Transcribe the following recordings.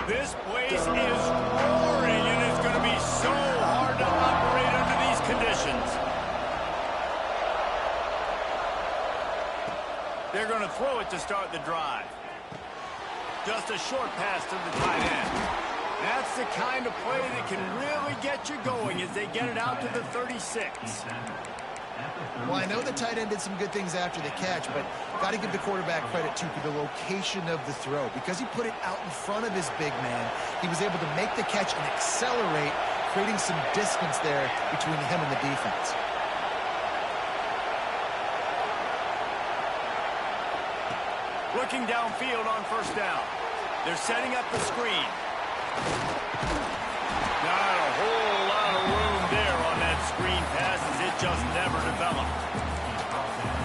This place is roaring, and it's going to be so hard to operate under these conditions. They're going to throw it to start the drive. Just a short pass to the tight end. That's the kind of play that can really get you going as they get it out to the 36. Well, I know the tight end did some good things after the catch, but got to give the quarterback credit, too, for the location of the throw. Because he put it out in front of his big man, he was able to make the catch and accelerate, creating some distance there between him and the defense. Looking downfield on first down. They're setting up the screen. Not a whole lot of room there on that screen pass as it just never developed.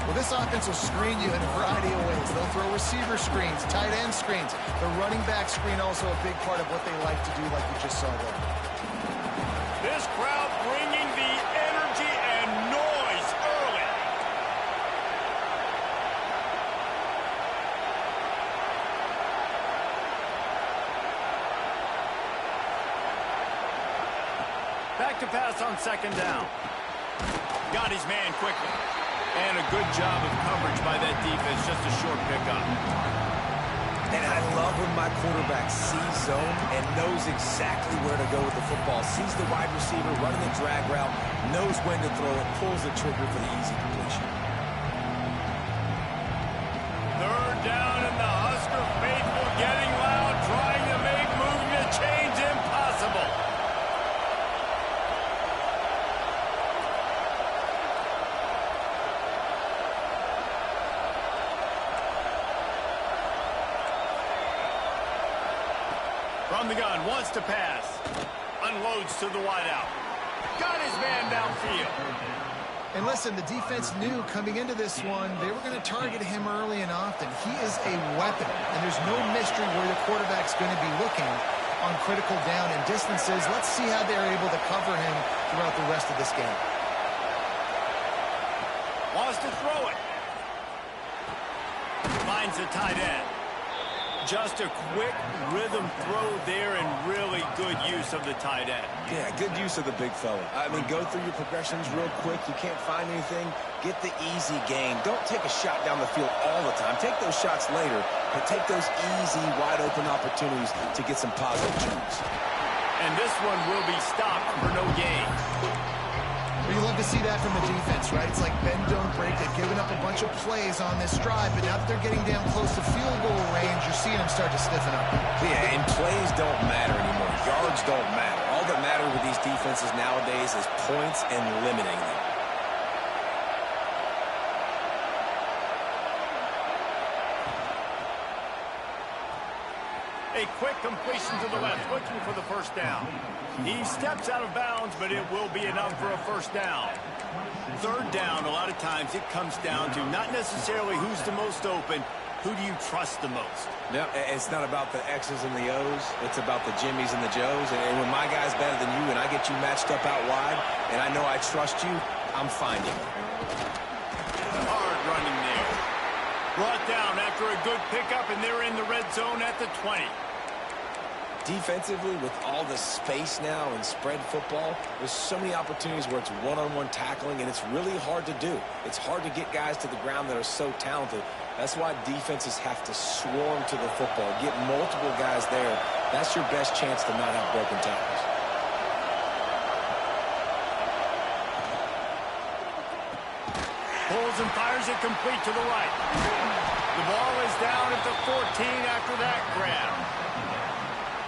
Well, this offense will screen you in a variety of ways. They'll throw receiver screens, tight end screens. The running back screen also a big part of what they like to do, like we just saw there. This crowd bringing the energy and noise early. Back to pass on second down. Got his man quickly. And a good job of coverage by that defense. Just a short pickup. And I love when my quarterback sees zone and knows exactly where to go with the football. Sees the wide receiver running the drag route, knows when to throw it, pulls the trigger for the easy completion. Third down and the Husker faithful getting loud, trying to make moving the chains impossible. From the gun, wants to pass. Unloads to the wideout. Got his man downfield. And listen, the defense knew coming into this one, they were going to target him early and often. He is a weapon, and there's no mystery where the quarterback's going to be looking on critical down and distances. Let's see how they're able to cover him throughout the rest of this game. Wants to throw it. Finds the tight end. Just a quick rhythm throw there and really good use of the tight end. Yeah, good use of the big fella. I mean, go through your progressions real quick. You can't find anything. Get the easy gain. Don't take a shot down the field all the time. Take those shots later, but take those easy, wide-open opportunities to get some positive turns. And this one will be stopped for no gain. You love to see that from the defense, right? It's like bend, don't break. They've given up a bunch of plays on this drive, but now that they're getting down close to field goal range, you're seeing them start to stiffen up. Yeah, and plays don't matter anymore. Yards don't matter. All that matters with these defenses nowadays is points and limiting them. A quick completion to the left, looking for the first down. He steps out of bounds, but it will be enough for a first down. Third down, a lot of times it comes down to not necessarily who's the most open, who do you trust the most? No, it's not about the X's and the O's. It's about the Jimmies and the Joes. And when my guy's better than you and I get you matched up out wide, and I know I trust you, I'm finding it. Hard running there. Brought down after a good pickup, and they're in the red zone at the 20. Defensively, with all the space now and spread football, there's so many opportunities where it's one-on-one tackling, and it's really hard to do. It's hard to get guys to the ground that are so talented. That's why defenses have to swarm to the football, get multiple guys there. That's your best chance to not have broken tackles. Pulls and fires it complete to the right. The ball is down at the 14 after that grab.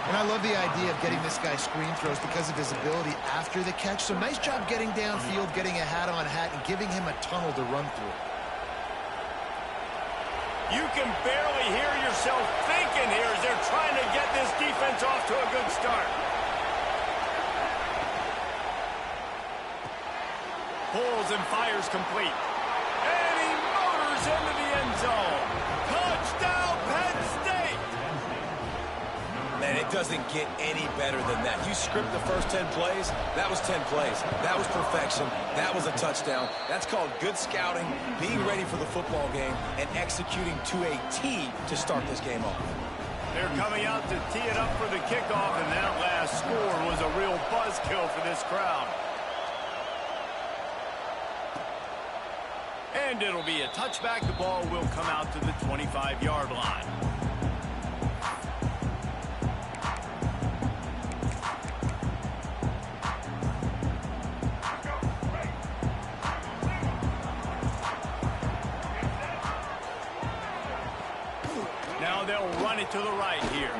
And I love the idea of getting this guy screen throws because of his ability after the catch. So nice job getting downfield, getting a hat-on-hat, and giving him a tunnel to run through. You can barely hear yourself thinking here as they're trying to get this defense off to a good start. Pulls and fires complete. And he motors into the end zone. Touchdown, Penn State! Man, it doesn't get any better than that. You script the first 10 plays, that was 10 plays. That was perfection. That was a touchdown. That's called good scouting, being ready for the football game, and executing to a T to start this game off. They're coming out to tee it up for the kickoff, and that last score was a real buzzkill for this crowd. And it'll be a touchback. The ball will come out to the 25-yard line. Now they'll run it to the right here.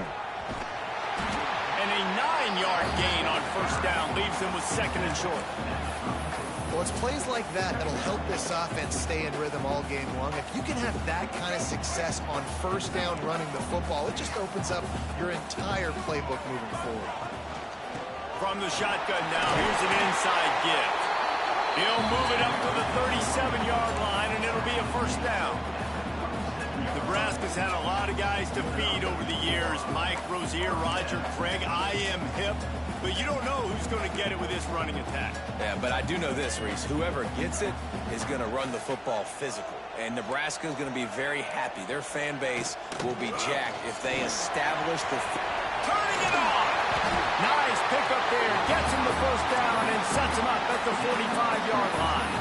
And a 9-yard gain on first down leaves them with second and short. Well, it's plays like that that'll help this offense stay in rhythm all game long. If you can have that kind of success on first down running the football, it just opens up your entire playbook moving forward. From the shotgun now, here's an inside give. He'll move it up to the 37-yard line, and it'll be a first down. Nebraska's had a lot of guys to feed over the years. Mike Rozier, Roger Craig, I am hip. But you don't know who's going to get it with this running attack. Yeah, but I do know this, Reese. Whoever gets it is going to run the football physical. And Nebraska is going to be very happy. Their fan base will be jacked if they establish the... Turning it on! Nice pick up there. Gets him the first down and sets him up at the 45-yard line.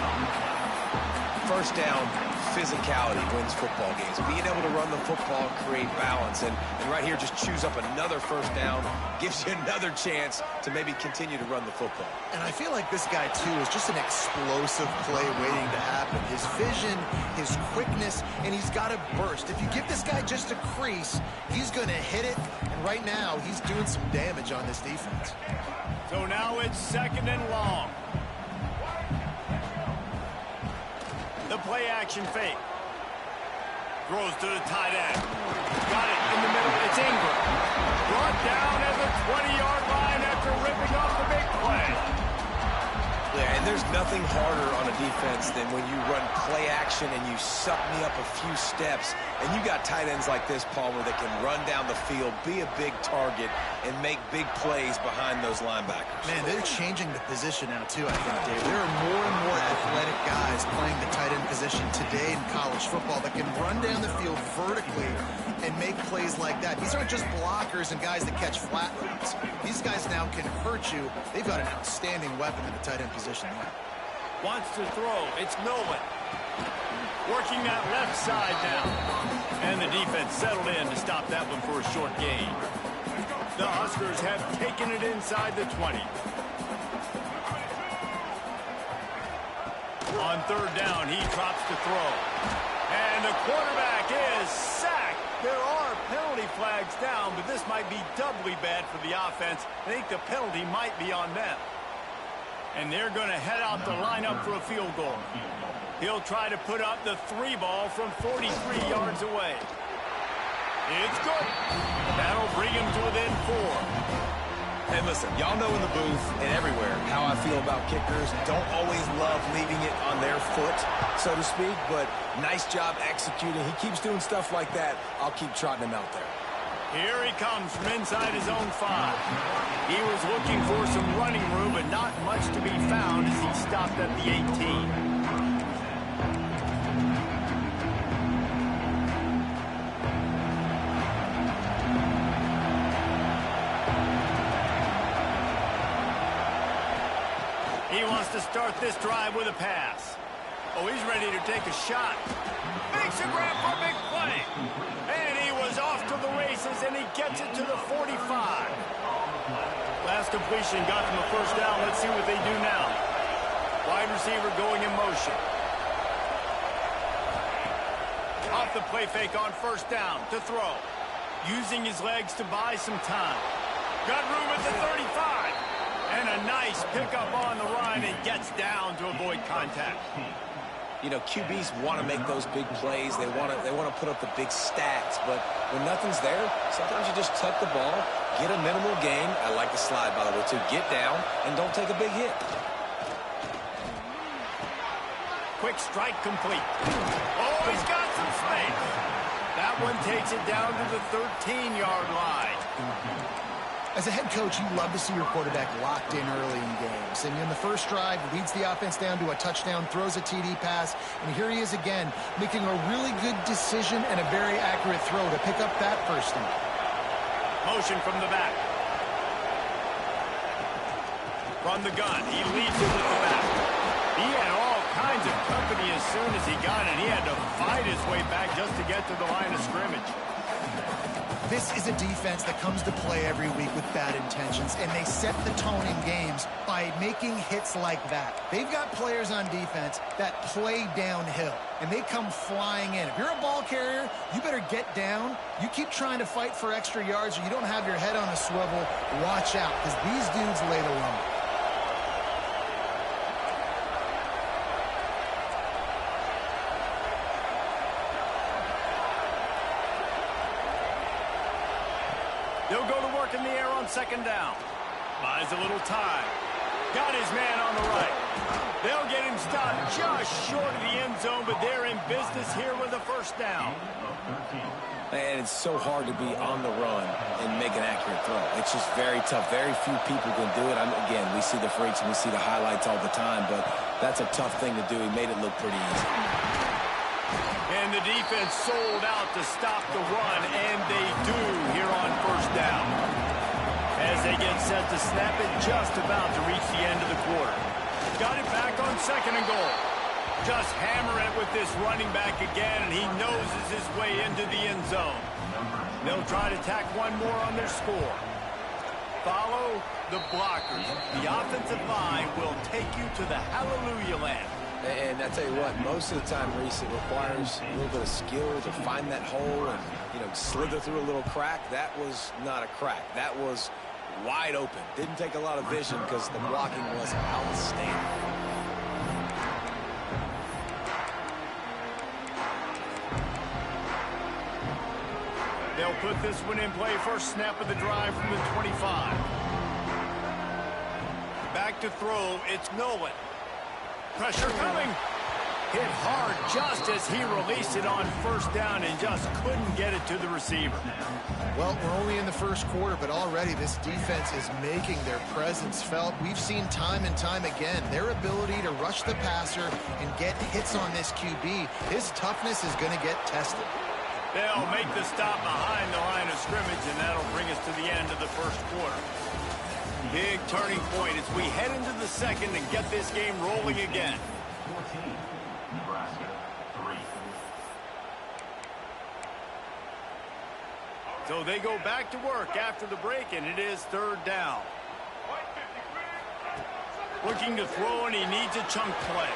First down, physicality wins football games. Being able to run the football, create balance, and right here just choose up another first down, gives you another chance to maybe continue to run the football. And I feel like this guy, too, is just an explosive play waiting to happen. His vision, his quickness, and he's got a burst. If you give this guy just a crease, he's going to hit it, and right now he's doing some damage on this defense. So now it's second and long. The play action fake. Throws to the tight end. Got it in the middle. It's Ingram. Brought down at the 20-yard line after ripping off the big play. Yeah, and there's nothing harder on a defense than when you run play action and you suck me up a few steps. And you got tight ends like this, Palmer, that can run down the field, be a big target, and make big plays behind those linebackers. Man, they're changing the position now, too, I think, Dave. There are more and more athletic guys playing the tight end position today in college football that can run down the field vertically and make plays like that. These aren't just blockers and guys that catch flat routes. These guys now can hurt you. They've got an outstanding weapon in the tight end position there. Wants to throw. It's Nolan. Working that left side now. And the defense settled in to stop that one for a short gain. The Huskers have taken it inside the 20. On third down, he drops to throw. And the quarterback is sacked. There are penalty flags down, but this might be doubly bad for the offense. I think the penalty might be on them. And they're going to head out the lineup for a field goal. He'll try to put up the 3 ball from 43 yards away. It's good. That'll bring him to within 4. Hey, listen, y'all know in the booth and everywhere how I feel about kickers. Don't always love leaving it on their foot, so to speak, but nice job executing. He keeps doing stuff like that. I'll keep trotting him out there. Here he comes from inside his own 5. He was looking for some running room, but not much to be found as he stopped at the 18. He wants to start this drive with a pass. Oh, he's ready to take a shot. Makes a grab for a big play. And he was off to the races, and he gets it to the 45. Last completion got them a first down. Let's see what they do now. Wide receiver going in motion. Off the play fake on first down to throw. Using his legs to buy some time. Got room at the 35. And a nice pickup on the run and gets down to avoid contact. You know, QBs want to make those big plays. They want to put up the big stats. But when nothing's there, sometimes you just tuck the ball, get a minimal gain. I like the slide, by the way, too. Get down and don't take a big hit. Quick strike complete. Oh, he's got some space. That one takes it down to the 13-yard line. As a head coach, you love to see your quarterback locked in early in games. And in the first drive, leads the offense down to a touchdown, throws a TD pass, and here he is again, making a really good decision and a very accurate throw to pick up that first down. Motion from the back. From the gun, he leads it with the back. He had all kinds of company as soon as he got it. He had to fight his way back just to get to the line of scrimmage. This is a defense that comes to play every week with bad intentions, and they set the tone in games by making hits like that. They've got players on defense that play downhill, and they come flying in. If you're a ball carrier, you better get down. You keep trying to fight for extra yards, or you don't have your head on a swivel. Watch out, because these dudes lay the lumber. They'll go to work in the air on second down. Buys a little time. Got his man on the right. They'll get him stopped just short of the end zone, but they're in business here with a first down. And it's so hard to be on the run and make an accurate throw. It's just very tough. Very few people can do it. Again, we see the freaks and we see the highlights all the time, but that's a tough thing to do. He made it look pretty easy. And the defense sold out to stop the run, and they do here on first down. As they get set to snap it, just about to reach the end of the quarter. Got it back on second and goal. Just hammer it with this running back again, and he noses his way into the end zone. They'll try to tack one more on their score. Follow the blockers. The offensive line will take you to the hallelujah land. And I tell you what, most of the time, Reese, it requires a little bit of skill to find that hole and, slither through a little crack. That was not a crack. That was wide open. Didn't take a lot of vision because the blocking was outstanding. They'll put this one in play. First snap of the drive from the 25. Back to throw. It's Nolan. Pressure coming. Hit hard just as he released it on first down and just couldn't get it to the receiver. Well, we're only in the first quarter, but already this defense is making their presence felt. We've seen time and time again their ability to rush the passer and get hits on this QB. His toughness is going to get tested. They'll make the stop behind the line of scrimmage, and that'll bring us to the end of the first quarter. Big turning point as we head into the second and get this game rolling again. 14, Nebraska, 3. So they go back to work after the break, and it is third down. Looking to throw, and he needs a chunk play.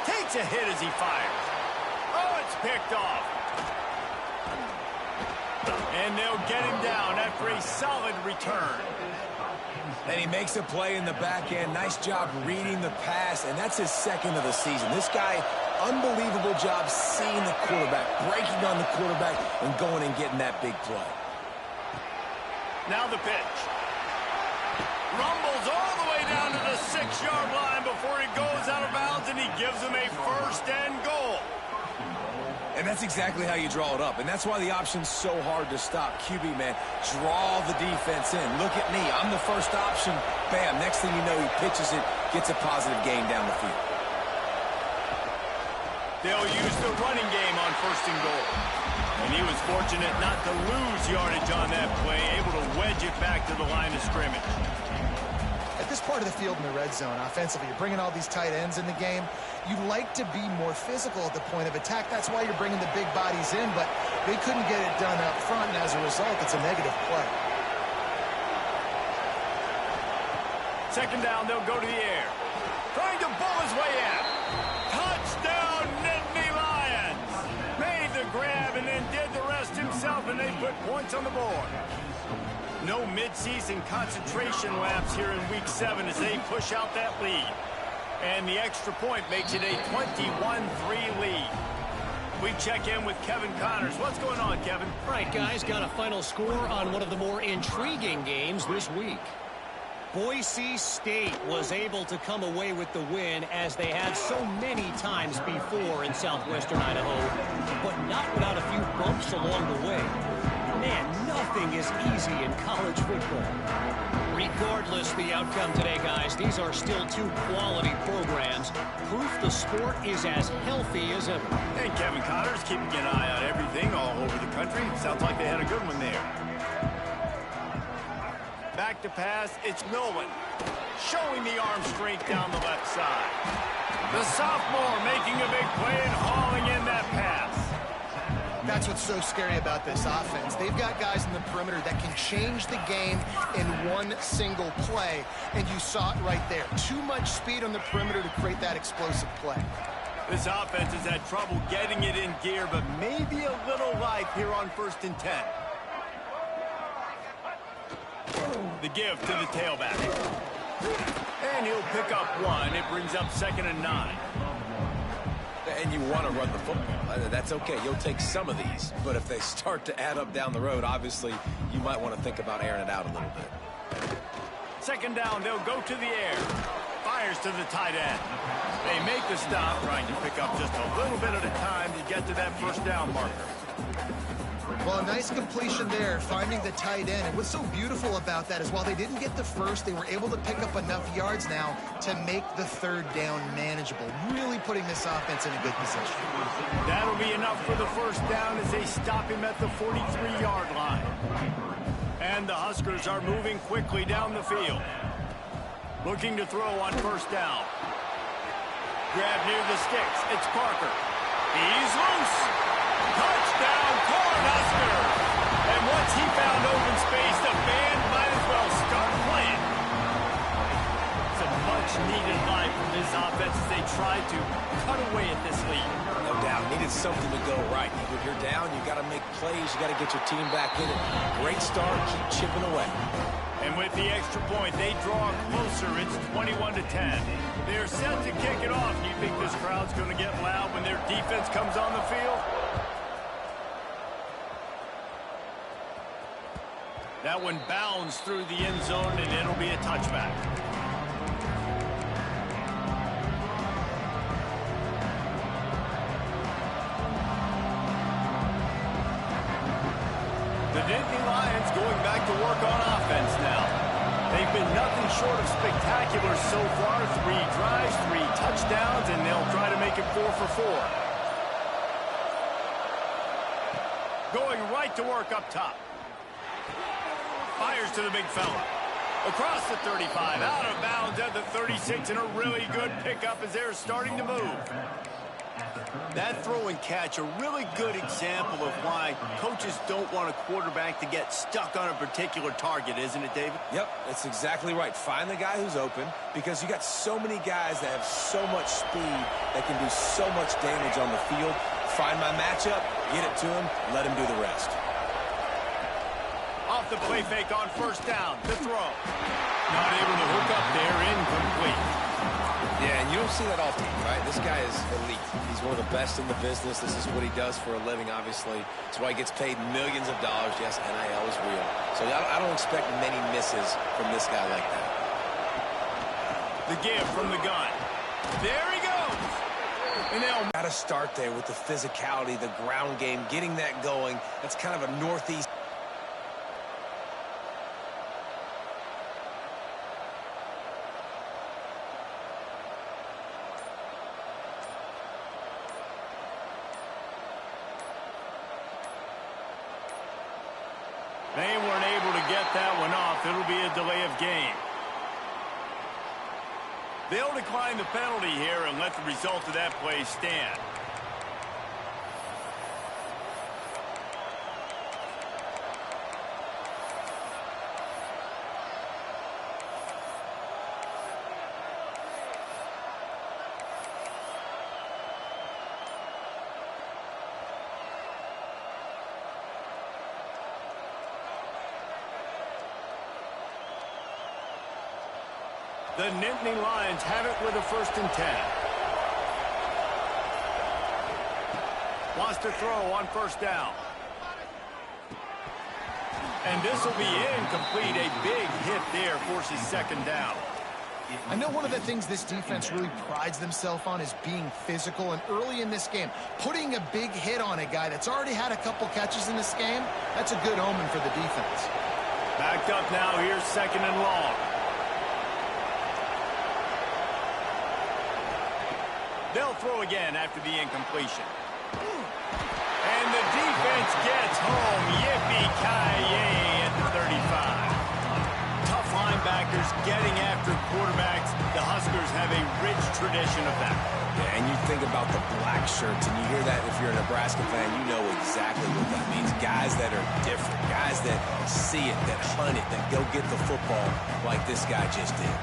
Takes a hit as he fires. Oh, it's picked off. And they'll get him down after a solid return. And he makes a play in the back end. Nice job reading the pass, and that's his second of the season. This guy, unbelievable job seeing the quarterback, breaking on the quarterback, and going and getting that big play. Now the pitch. Rumbles all the way down to the 6-yard line before he goes out of bounds, and he gives him a first and goal. And that's exactly how you draw it up. And that's why the option's so hard to stop. QB, man, draw the defense in. Look at me. I'm the first option. Bam. Next thing you know, he pitches it, gets a positive gain down the field. They'll use the running game on first and goal. And he was fortunate not to lose yardage on that play, able to wedge it back to the line of scrimmage. At this part of the field in the red zone, offensively, you're bringing all these tight ends in the game. You like to be more physical at the point of attack. That's why you're bringing the big bodies in, but they couldn't get it done up front, and as a result, it's a negative play. Second down, they'll go to the air. Trying to bull his way in. Touchdown, Nittany Lions! Made the grab and then did the rest himself, and they put points on the board. No midseason concentration laps here in Week 7 as they push out that lead. And the extra point makes it a 21-3 lead. We check in with Kevin Connors. What's going on, Kevin? All right, guys, got a final score on one of the more intriguing games this week. Boise State was able to come away with the win as they had so many times before in southwestern Idaho, but not without a few bumps along the way. Man, nothing is easy in college football. Regardless the outcome today, guys, these are still two quality programs. Proof the sport is as healthy as ever. And Kevin Connor's keeping an eye on everything all over the country. Sounds like they had a good one there. Back to pass, it's Nolan. Showing the arm strength down the left side. The sophomore making a big play and hauling in that pass. That's what's so scary about this offense. They've got guys in the perimeter that can change the game in one single play, and you saw it right there. Too much speed on the perimeter to create that explosive play. This offense has had trouble getting it in gear, but maybe a little life here on 1st and 10. The give to the tailback. And he'll pick up one. It brings up 2nd and 9. And you want to run the football. That's okay. You'll take some of these. But if they start to add up down the road, obviously, you might want to think about airing it out a little bit. 2nd down, they'll go to the air. Fires to the tight end. They make the stop, trying to pick up just a little bit at a time to get to that 1st down marker. Well, a nice completion there, finding the tight end. And what's so beautiful about that is while they didn't get the first, they were able to pick up enough yards now to make the 3rd down manageable, really putting this offense in a good position. That'll be enough for the 1st down as they stop him at the 43-yard line. And the Huskers are moving quickly down the field. Looking to throw on 1st down. Grab near the sticks. It's Parker. He's loose. Touchdown, Cornhuskers! And once he found open space, the band might as well start playing. Some much-needed life from this offense as they tried to cut away at this lead. No doubt. Needed something to go right. When you're down, you got to make plays. You got to get your team back in it. Great start. Keep chipping away. And with the extra point, they draw closer. It's 21-10. They're set to kick it off. Do you think this crowd's going to get loud when their defense comes on the field? That one bounds through the end zone, and it'll be a touchback. The Nittany Lions going back to work on offense now. They've been nothing short of spectacular so far. 3 drives, 3 touchdowns, and they'll try to make it 4 for 4. Going right to work up top. Fires to the big fella. Across the 35, out of bounds at the 36, and a really good pickup as they're starting to move. That throw and catch, a really good example of why coaches don't want a quarterback to get stuck on a particular target, isn't it, David? Yep, that's exactly right. Find the guy who's open, because you got so many guys that have so much speed that can do so much damage on the field. Find my matchup, get it to him, let him do the rest. Off the play fake on 1st down. The throw. Not able to hook up there. Incomplete. Yeah, and you don't see that often, right? This guy is elite. He's one of the best in the business. This is what he does for a living, obviously. That's why he gets paid millions of dollars. Yes, NIL is real. So I don't expect many misses from this guy like that. The give from the gun. There he goes. And they'll got to start there with the physicality, the ground game, getting that going. That's kind of a northeast. They weren't able to get that one off. It'll be a delay of game. They'll decline the penalty here and let the result of that play stand. The Nittany Lions have it with a 1st and 10. Wants to throw on 1st down. And this will be incomplete. A big hit there forces 2nd down. I know one of the things this defense really prides themselves on is being physical, and early in this game, putting a big hit on a guy that's already had a couple catches in this game, that's a good omen for the defense. Backed up now, here's 2nd and long. They'll throw again after the incompletion. And the defense gets home. Yippee-ki-yay at the 35. Tough linebackers getting after quarterbacks. The Huskers have a rich tradition of that. Yeah, and you think about the black shirts, and you hear that if you're a Nebraska fan, you know exactly what that means. Guys that are different, guys that see it, that hunt it, that go get the football like this guy just did.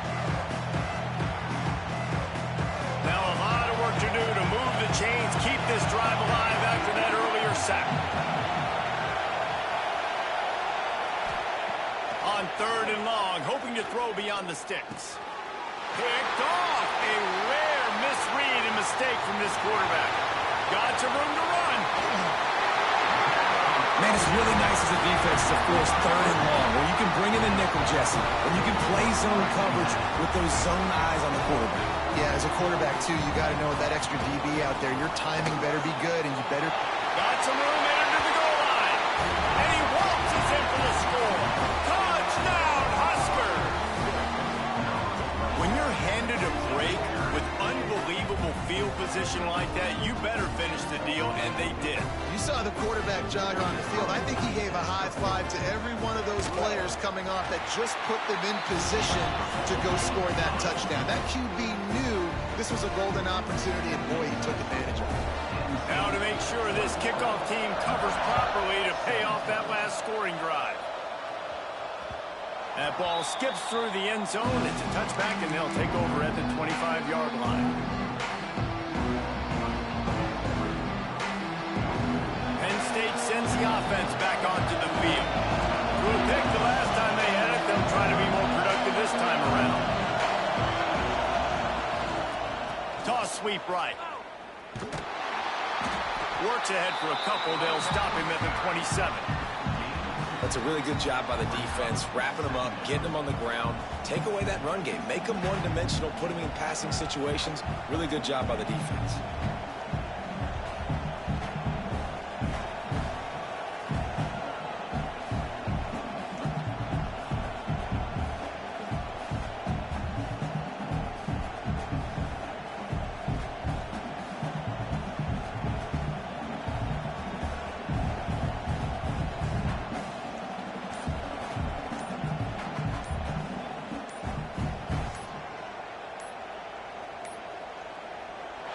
Now a lot of work to do to move the chains, keep this drive alive after that earlier sack. On 3rd and long, hoping to throw beyond the sticks. Picked off. A rare misread and mistake from this quarterback. Got some room to run. Man, it's really nice as a defense to force 3rd and long, where you can bring in the nickel, Jesse, and you can play zone coverage with those zone eyes on the quarterback. Yeah, as a quarterback, too, you got to know that extra DB out there, your timing better be good, and you better... Got some room in to the goal line. And he waltzes in for the score. Touchdown, Husker! When you're handed a break with unbelievable field position like that, you better finish the deal, and they did. You saw the quarterback jogger on the field. I think he gave a high five to every one of those players coming off that just put them in position to go score that touchdown. That QB knew this was a golden opportunity, and boy, he took advantage of it. Now to make sure this kickoff team covers properly to pay off that last scoring drive. That ball skips through the end zone. It's a touchback, and they'll take over at the 25-yard line. Penn State sends the offense back onto the field. Threw a pick the last time they had it. They'll try to be more productive this time around. Toss sweep right. Works ahead for a couple. They'll stop him at the 27. That's a really good job by the defense, wrapping them up, getting them on the ground. Take away that run game. Make them one-dimensional, put them in passing situations. Really good job by the defense.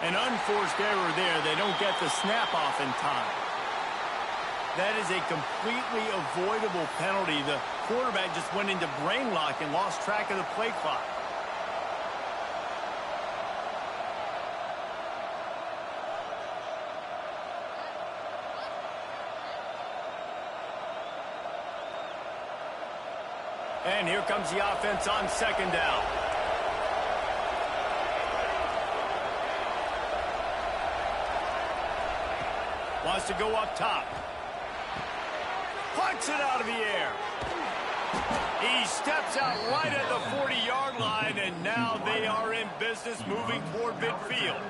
An unforced error there. They don't get the snap off in time. That is a completely avoidable penalty. The quarterback just went into brain lock and lost track of the play clock. And here comes the offense on 2nd down. Wants to go up top. Puts it out of the air. He steps out right at the 40-yard line, and now they are in business moving toward midfield.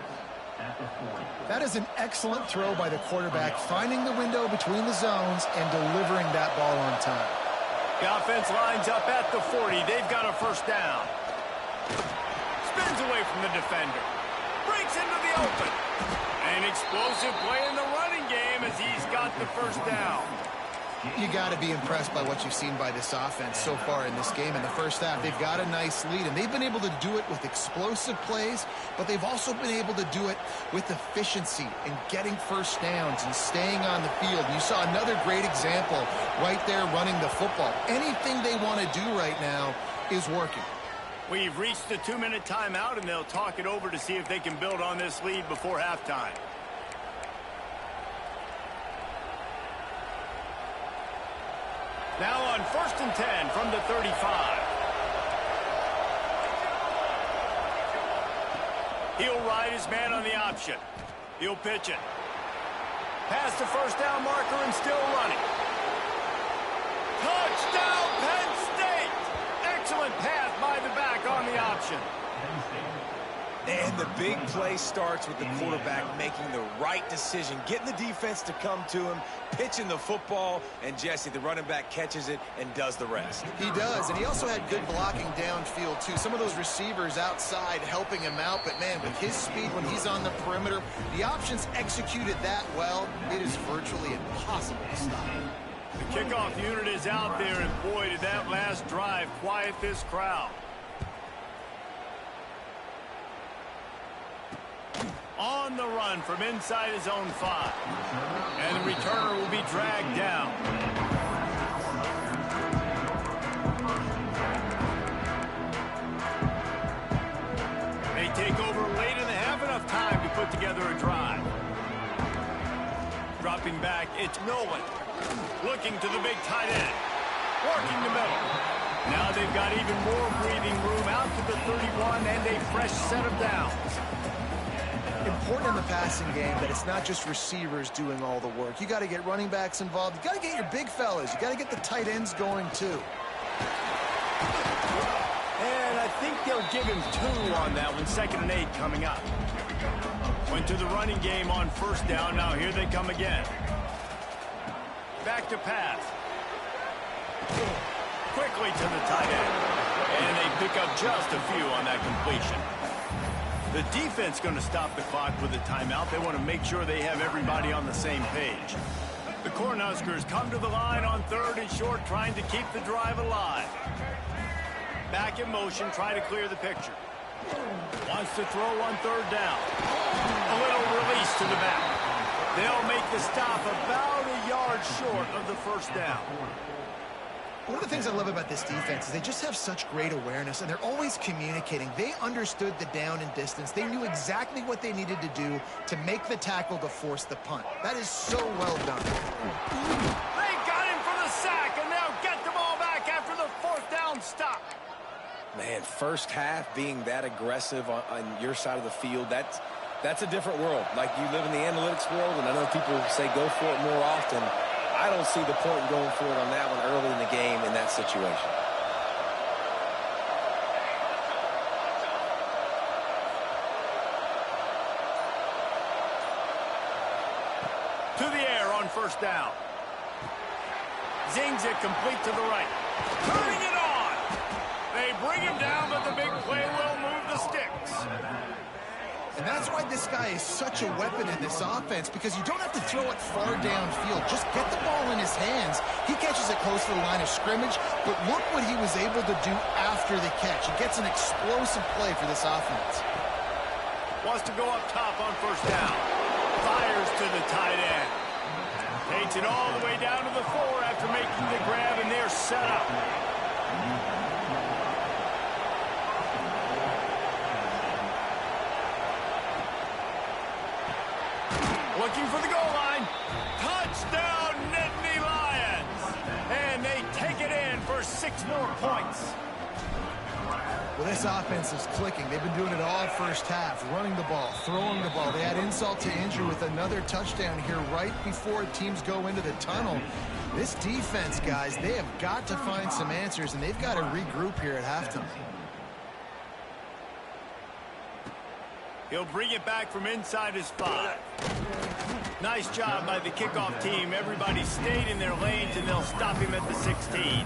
That is an excellent throw by the quarterback, finding the window between the zones and delivering that ball on time. The offense lines up at the 40. They've got a 1st down. Spins away from the defender. Breaks into the open. An explosive play in the running game as he's got the 1st down. You got to be impressed by what you've seen by this offense so far in this game. In the first half, they've got a nice lead, and they've been able to do it with explosive plays, but they've also been able to do it with efficiency and getting 1st downs and staying on the field. You saw another great example right there running the football. Anything they want to do right now is working. We've reached the 2-minute timeout, and they'll talk it over to see if they can build on this lead before halftime. Now on 1st and 10 from the 35. He'll ride his man on the option. He'll pitch it. Past the 1st down marker and still running. Touchdown, Penn State! Excellent pass by the back on the option. option. And the big play starts with the quarterback making the right decision, getting the defense to come to him, pitching the football, and Jesse, the running back, catches it and does the rest. He does, and he also had good blocking downfield, too. Some of those receivers outside helping him out, but, man, with his speed when he's on the perimeter, the options executed that well, it is virtually impossible to stop. The kickoff unit is out there, and, boy, did that last drive quiet this crowd. On the run from inside his own 5. And the returner will be dragged down. They take over late and they have enough time to put together a drive. Dropping back, it's Nolan. Looking to the big tight end. Working the middle. Now they've got even more breathing room out to the 31 and a fresh set of downs. Important in the passing game that it's not just receivers doing all the work. You got to get running backs involved. You got to get your big fellas. You got to get the tight ends going too. And I think they'll give him 2 on that one. 2nd and 8 coming up. Went to the running game on 1st down. Now here they come again. Back to pass. Quickly to the tight end. And they pick up just a few on that completion. The defense going to stop the clock with a timeout. They want to make sure they have everybody on the same page. The Cornhuskers come to the line on 3rd and short, trying to keep the drive alive. Back in motion, try to clear the picture. Wants to throw on 3rd down. A little release to the back. They'll make the stop about a yard short of the 1st down. One of the things I love about this defense is they just have such great awareness, and they're always communicating. They understood the down and distance. They knew exactly what they needed to do to make the tackle to force the punt. That is so well done. They got him for the sack, and they'll get the ball back after the 4th down stop. Man, first half being that aggressive on your side of the field, that's a different world. Like, you live in the analytics world, and I know people say go for it more often. I don't see the point in going for it on that one early in the game in that situation. To the air on 1st down. Zings it complete to the right. Turning it on. They bring him down, but the big play will move the sticks. And that's why this guy is such a weapon in this offense, because you don't have to throw it far downfield. Just get the ball in his hands. He catches it close to the line of scrimmage, but look what he was able to do after the catch. He gets an explosive play for this offense. Wants to go up top on 1st down. Fires to the tight end. Takes it all the way down to the 4 after making the grab, and they're set up. Looking for the goal line. Touchdown, Nittany Lions. And they take it in for 6 more points. Well, this offense is clicking. They've been doing it all 1st half, running the ball, throwing the ball. They had insult to injury with another touchdown here right before teams go into the tunnel. This defense, guys, they have got to find some answers, and they've got to regroup here at halftime. He'll bring it back from inside his 5. Nice job by the kickoff team. Everybody stayed in their lanes, and they'll stop him at the 16.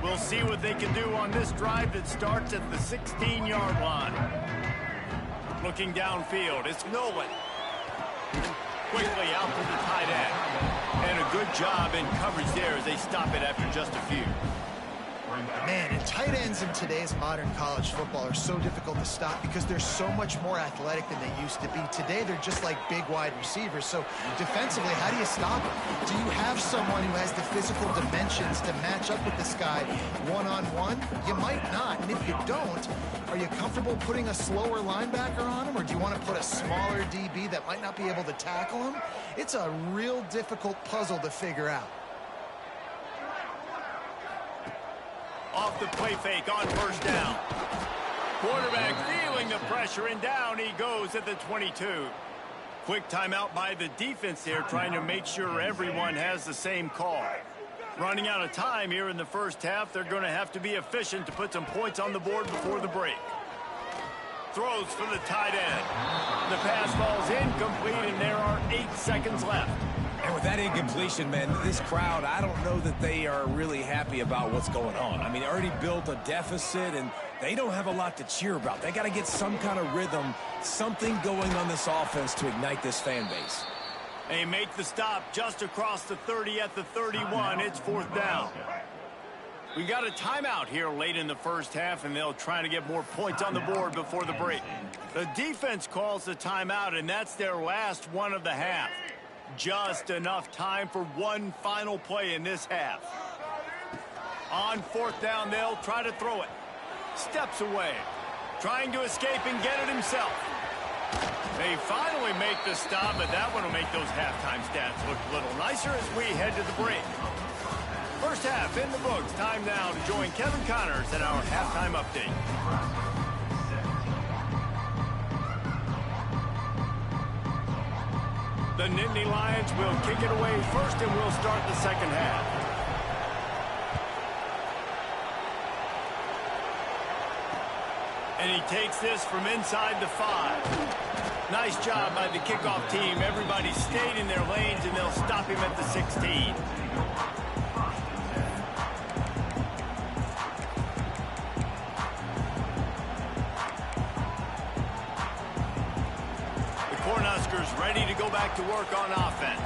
We'll see what they can do on this drive that starts at the 16-yard line. Looking downfield, it's Nolan. Quickly out to the tight end. And a good job in coverage there as they stop it after just a few. Man, and tight ends in today's modern college football are so difficult to stop because they're so much more athletic than they used to be. Today, they're just like big wide receivers. So defensively, how do you stop them? Do you have someone who has the physical dimensions to match up with this guy one-on-one? You might not. And if you don't, are you comfortable putting a slower linebacker on him? Or do you want to put a smaller DB that might not be able to tackle him? It's a real difficult puzzle to figure out. Off the play fake on 1st down. Quarterback feeling the pressure, and down he goes at the 22. Quick timeout by the defense there, trying to make sure everyone has the same call. Running out of time here in the first half, they're going to have to be efficient to put some points on the board before the break. Throws for the tight end. The pass falls incomplete, and there are 8 seconds left. And with that incompletion, man, this crowd, I don't know that they are really happy about what's going on. I mean, they already built a deficit, and they don't have a lot to cheer about. They got to get some kind of rhythm, something going on this offense to ignite this fan base. They make the stop just across the 30 at the 31. It's 4th down. We got a timeout here late in the first half, and they'll try to get more points on the board before the break. The defense calls the timeout, and that's their last one of the half. Just enough time for one final play in this half. On 4th down, they'll try to throw it. Steps away. Trying to escape and get it himself. They finally make the stop, but that one will make those halftime stats look a little nicer as we head to the break. First half in the books. Time now to join Kevin Connors in our halftime update. The Nittany Lions will kick it away first, and we'll start the second half. And he takes this from inside the 5. Nice job by the kickoff team. Everybody stayed in their lanes, and they'll stop him at the 16. Ready to go back to work on offense.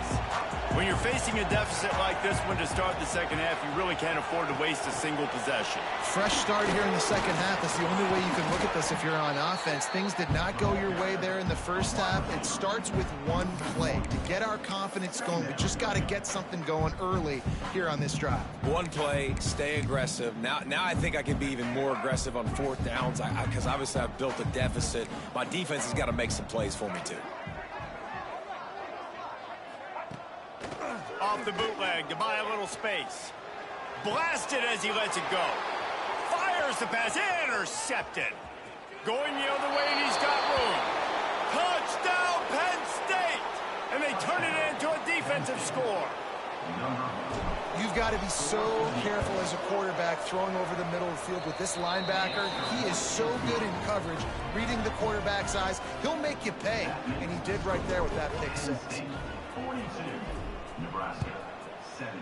When you're facing a deficit like this one to start the second half, you really can't afford to waste a single possession. Fresh start here in the second half. That's the only way you can look at this if you're on offense. Things did not go your way there in the first half. It starts with one play. To get our confidence going, we just got to get something going early here on this drive. One play, stay aggressive. Now I think I can be even more aggressive on 4th downs because obviously I've built a deficit. My defense has got to make some plays for me too. Off the bootleg to buy a little space. Blasted as he lets it go. Fires the pass. Intercepted. Going the other way, and he's got room. Touchdown, Penn State! And they turn it into a defensive score. You've got to be so careful as a quarterback throwing over the middle of the field with this linebacker. He is so good in coverage, reading the quarterback's eyes. He'll make you pay, and he did right there with that pick 6. 42, Nebraska, 17.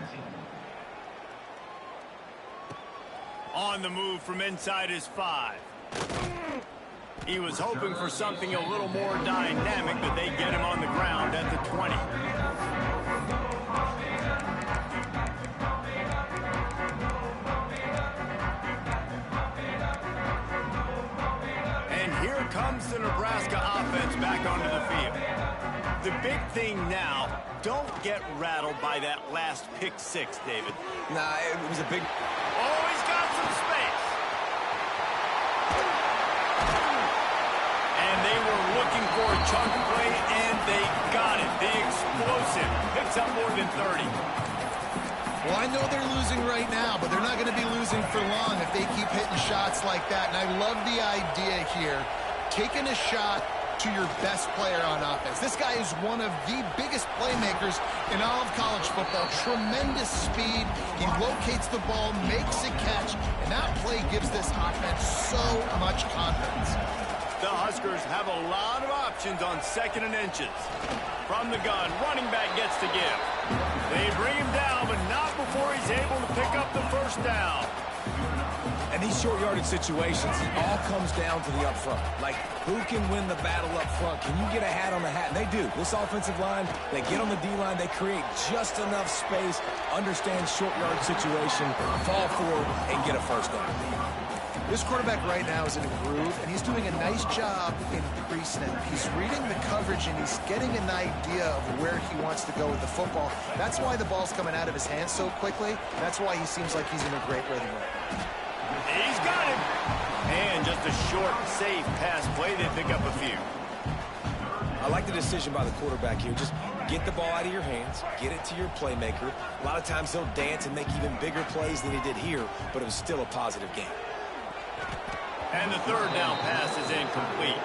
On the move from inside his 5. He was hoping for something a little more dynamic, but they get him on the ground at the 20. And here comes the Nebraska offense back onto the field. The big thing now, don't get rattled by that last pick 6, David. Nah, it was a big... Oh, he's got some space. And they were looking for a chunk play, and they got it. The explosive picks up more than 30. Well, I know they're losing right now, but they're not going to be losing for long if they keep hitting shots like that. And I love the idea here, taking a shot to your best player on offense. This guy is one of the biggest playmakers in all of college football. Tremendous speed. He locates the ball, makes a catch, and that play gives this offense so much confidence. The Huskers have a lot of options on 2nd and inches. From the gun, running back gets to give. They bring him down, but not before he's able to pick up the first down. And these short yardage situations, it all comes down to the up front. Like, who can win the battle up front? Can you get a hat on the hat? And they do. This offensive line, they get on the D-line, they create just enough space, understand short yard situation, fall forward, and get a first down. This quarterback right now is in a groove, and he's doing a nice job in pre-snap. He's reading the coverage, and he's getting an idea of where he wants to go with the football. That's why the ball's coming out of his hands so quickly. That's why he seems like he's in a great rhythm right now. He's got him. And just a short, safe pass play. They pick up a few. I like the decision by the quarterback here. Just get the ball out of your hands, get it to your playmaker. A lot of times he'll dance and make even bigger plays than he did here, but it was still a positive game. And the 3rd down pass is incomplete.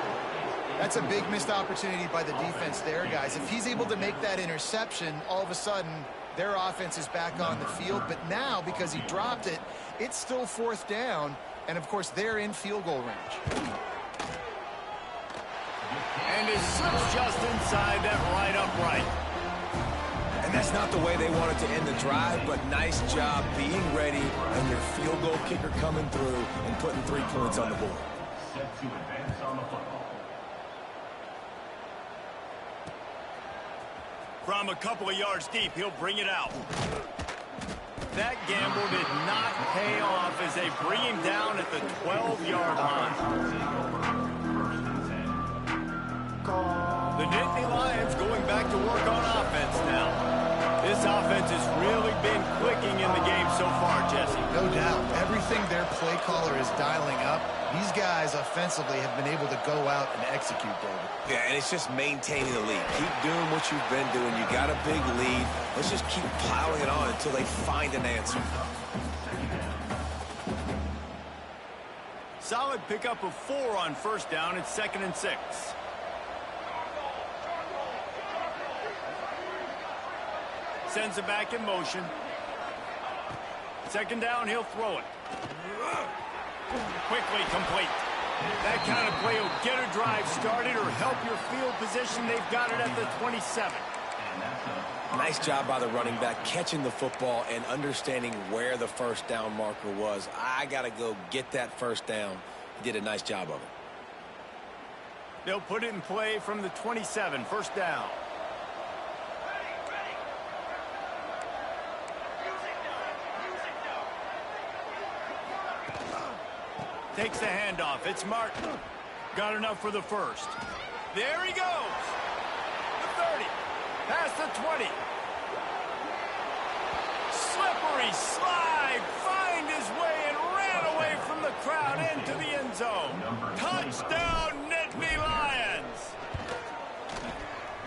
That's a big missed opportunity by the defense there, guys. If he's able to make that interception, all of a sudden, their offense is back on the field. But now, because he dropped it, it's still 4th down. And, of course, they're in field goal range. And it slips just inside that right upright. And that's not the way they wanted to end the drive, but nice job being ready and your field goal kicker coming through and putting 3 points on the board. Set to advance on the football. From a couple of yards deep, he'll bring it out. That gamble did not pay off as they bring him down at the 12-yard line. The Nittany Lions going back to work on offense now. This offense has really been clicking in the game so far, Jesse. No doubt. Everything their play caller is dialing up, these guys offensively have been able to go out and execute, David. Yeah, and it's just maintaining the lead. Keep doing what you've been doing. You got a big lead. Let's just keep piling it on until they find an answer. Solid pickup of 4 on 1st down. It's 2nd and 6. Sends it back in motion. 2nd down, he'll throw it. Quickly complete. That kind of play will get a drive started or help your field position. They've got it at the 27. Nice job by the running back, catching the football and understanding where the 1st down marker was. I got to go get that 1st down. He did a nice job of it. They'll put it in play from the 27, 1st down. Takes the handoff. It's Martin. Got enough for the 1st. There he goes. The 30. Past the 20. Slippery slide. Find his way and ran away from the crowd into the end zone. Touchdown, Nittany Lions.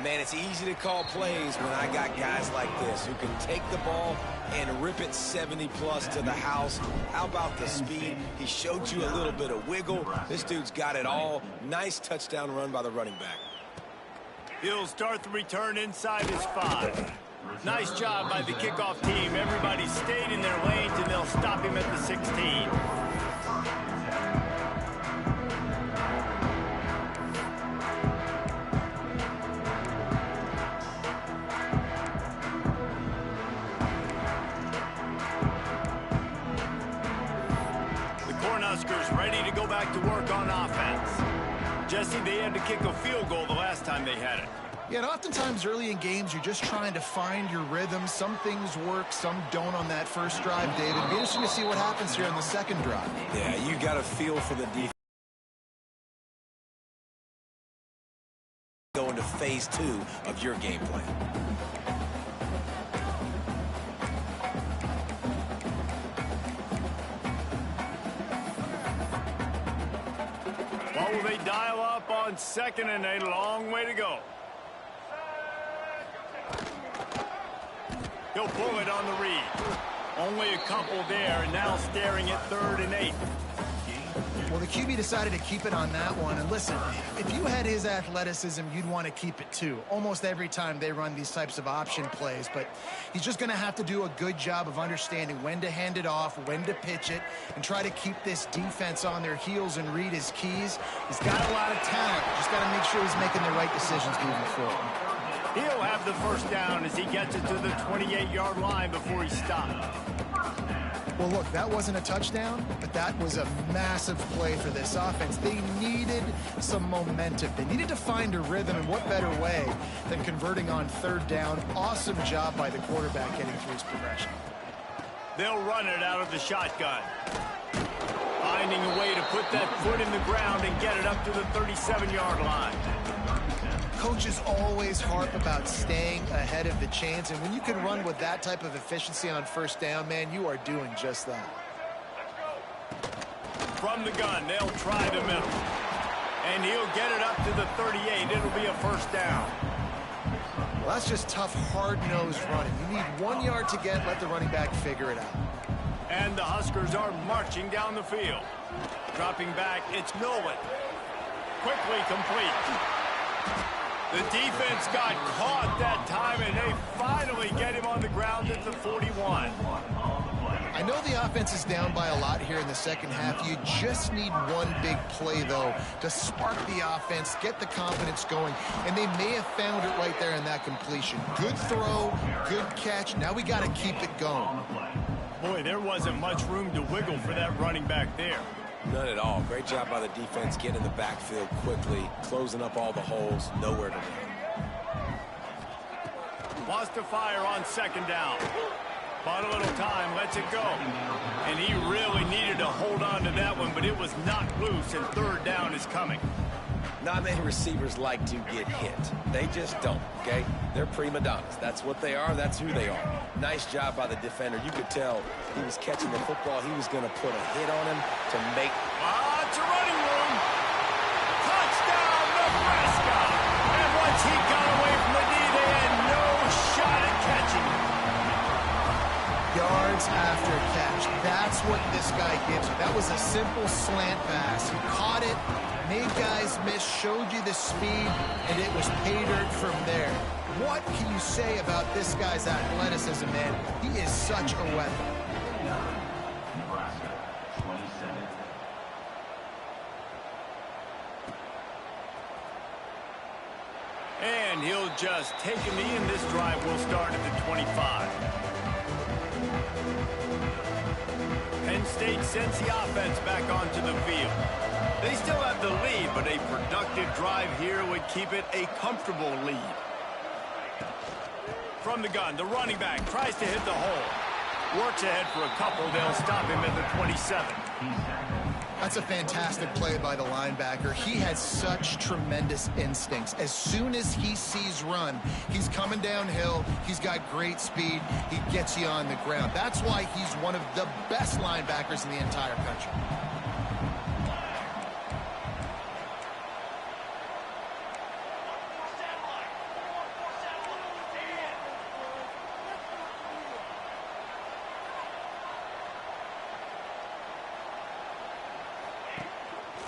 Man, it's easy to call plays when I got guys like this who can take the ball and rip it 70-plus to the house. How about the speed? He showed you a little bit of wiggle. This dude's got it all. Nice touchdown run by the running back. He'll start the return inside his 5. Nice job by the kickoff team. Everybody stayed in their lanes, and they'll stop him at the 16. Ready to go back to work on offense. Jesse, they had to kick a field goal the last time they had it. Yeah, and oftentimes early in games, you're just trying to find your rhythm. Some things work, some don't on that 1st drive, David. It'll be interesting to see what happens here on the 2nd drive. Yeah, you got to feel for the defense. Go into phase 2 of your game plan. Will they dial up on 2nd and a long way to go? He'll pull it on the read. Only a couple there, and now staring at 3rd and 8. Well, the QB decided to keep it on that one. And listen, if you had his athleticism, you'd want to keep it too. Almost every time they run these types of option plays. But he's just going to have to do a good job of understanding when to hand it off, when to pitch it, and try to keep this defense on their heels and read his keys. He's got a lot of talent. Just got to make sure he's making the right decisions moving forward. He'll have the 1st down as he gets it to the 28-yard line before he stops. Well, look, that wasn't a touchdown, but that was a massive play for this offense. They needed some momentum. They needed to find a rhythm, and what better way than converting on 3rd down. Awesome job by the quarterback getting through his progression. They'll run it out of the shotgun. Finding a way to put that foot in the ground and get it up to the 37-yard line. Coaches always harp about staying ahead of the chains, and when you can run with that type of efficiency on 1st down, man, you are doing just that. From the gun, they'll try the middle. And he'll get it up to the 38. It'll be a 1st down. Well, that's just tough, hard-nosed running. You need 1 yard to get, let the running back figure it out. And the Huskers are marching down the field. Dropping back, it's Nolan. quickly complete. The defense got caught that time, and they finally get him on the ground at the 41. I know the offense is down by a lot here in the second half. You just need one big play, though, to spark the offense, get the confidence going, and they may have found it right there in that completion. Good throw, good catch. Now we got to keep it going. Boy, there wasn't much room to wiggle for that running back there. None at all. Great job by the defense getting in the backfield quickly, closing up all the holes, nowhere to go. Wants to fire on second down. Bought a little time, lets it go. And he really needed to hold on to that one, but it was knocked loose, and third down is coming. Not many receivers like to get hit. They just don't, okay? They're prima donnas. That's what they are. That's who they are. Nice job by the defender. You could tell he was catching the football. He was going to put a hit on him to make... Lots of running room. Touchdown, Nebraska. And once he got away from the knee, they had no shot at catching him. Yards after catch. That's what this guy gives you. That was a simple slant pass. He caught it, made guys miss, showed you the speed, and it was pay dirt from there. What can you say about this guy's athleticism, man? He is such a weapon. Nebraska, 27. And he'll just take a knee, and this drive will start at the 25. Penn State sends the offense back onto the field. They still have the lead, but a productive drive here would keep it a comfortable lead. From the gun, the running back tries to hit the hole. Works ahead for a couple. They'll stop him at the 27. That's a fantastic play by the linebacker. He has such tremendous instincts. As soon as he sees run, he's coming downhill. He's got great speed. He gets you on the ground. That's why he's one of the best linebackers in the entire country.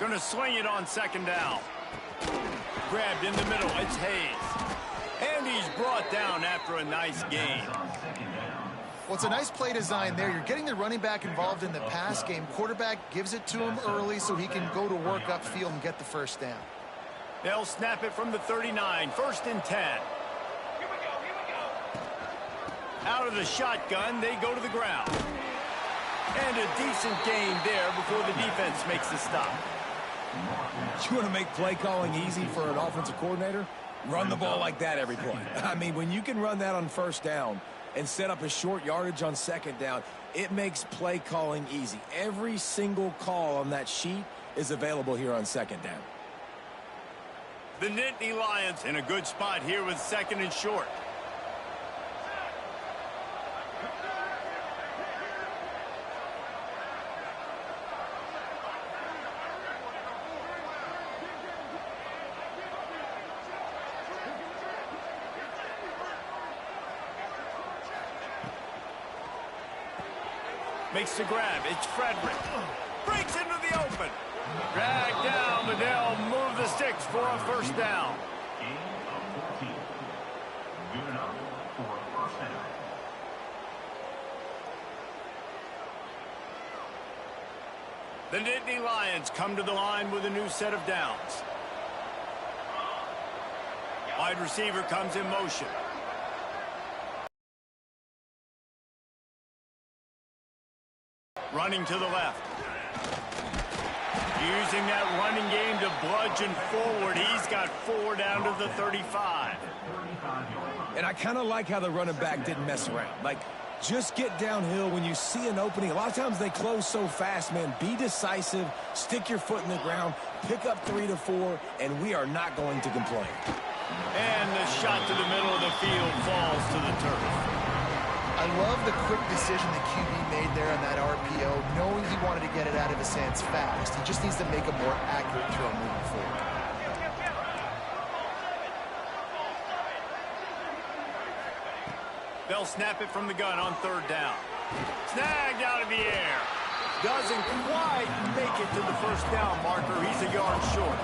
Going to swing it on second down. Grabbed in the middle. It's Hayes. And he's brought down after a nice gain. Well, it's a nice play design there. You're getting the running back involved in the pass game. Quarterback gives it to him early so he can go to work upfield and get the first down. They'll snap it from the 39. First and 10. Out of the shotgun, they go to the ground. And a decent gain there before the defense makes the stop. You want to make play calling easy for an offensive coordinator? Run the ball like that every play. I mean, when you can run that on first down and set up a short yardage on second down, it makes play calling easy. Every single call on that sheet is available here on second down. The Nittany Lions in a good spot here with second and short. Makes the grab. It's Frederick. Breaks into the open. Dragged down, but they'll move the sticks for a first down. Gain of 14. Good enough for a first down. The Nittany Lions come to the line with a new set of downs. Wide receiver comes in motion. Running to the left. Using that running game to bludgeon forward. He's got 4 down to the 35. And I kind of like how the running back didn't mess around. Like, just get downhill when you see an opening. A lot of times they close so fast, man. Be decisive, stick your foot in the ground, pick up 3 to 4, and we are not going to complain. And the shot to the middle of the field falls to the turf. I love the quick decision the QB made there on that RPO, knowing he wanted to get it out of his hands fast. He just needs to make a more accurate throw moving forward. They'll snap it from the gun on third down. Snagged out of the air. Doesn't quite make it to the first down marker. He's a yard short.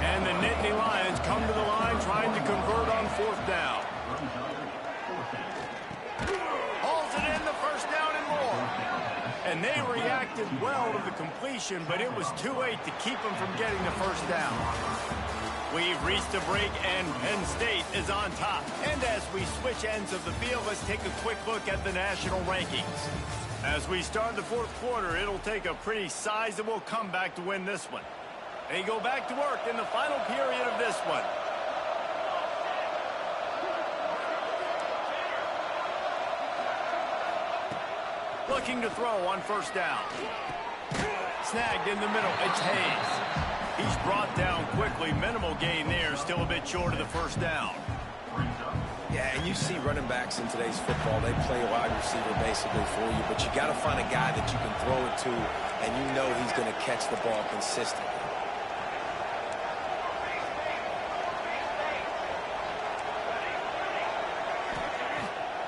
And the Nittany Lions come to the line trying to convert on fourth down. Hauls it in, the first down and more. And they reacted well to the completion, but it was too late to keep them from getting the first down. We've reached a break, and Penn State is on top. And as we switch ends of the field, let's take a quick look at the national rankings. As we start the fourth quarter, it'll take a pretty sizable comeback to win this one. They go back to work in the final period of this one. Looking to throw on first down. Snagged in the middle. It's Hayes. He's brought down quickly. Minimal gain there. Still a bit short of the first down. Yeah, and you see running backs in today's football, they play a wide receiver basically for you, but you got to find a guy that you can throw it to, and you know he's going to catch the ball consistently.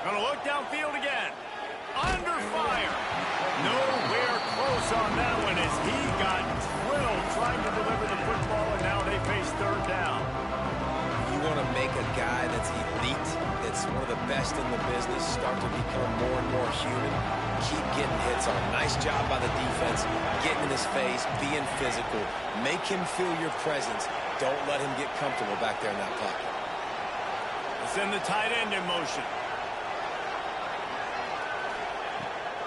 Gonna look downfield again. Under fire. Nowhere close on that one as he got drilled trying to deliver the football, and now they face third down. You want to make a guy that's elite, that's one of the best in the business, start to become more and more human. Keep getting hits on him. Nice job by the defense, getting in his face, being physical. Make him feel your presence. Don't let him get comfortable back there in that pocket. Let's send the tight end in motion.